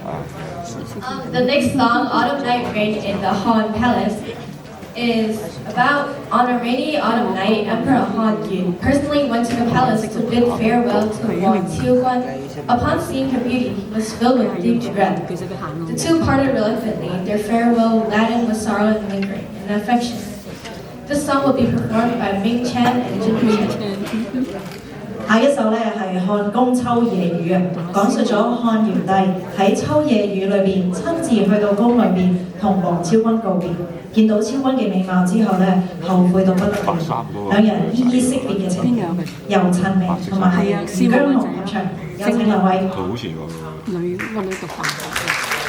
The next song, Autumn Night Rain in the Han Palace, is about on a rainy autumn night, Emperor Han Yun personally went to the palace to bid farewell to Wang Qiuhuan. Upon seeing her beauty, he was filled with deep regret. The two parted reluctantly, their farewell laden with sorrow and lingering and affection. This song will be performed by Ming Chan and Jin Chen. 下一首咧係漢宮秋夜雨啊，講述咗漢堯帝喺秋夜雨裏邊親自去到宮裏邊同王昭君告別，見到昭君嘅美貌之後咧，後悔到不得了，兩人依依惜別嘅情景，由陳明同埋吳姜雄合唱，有請兩位。佢好似個女讀飯。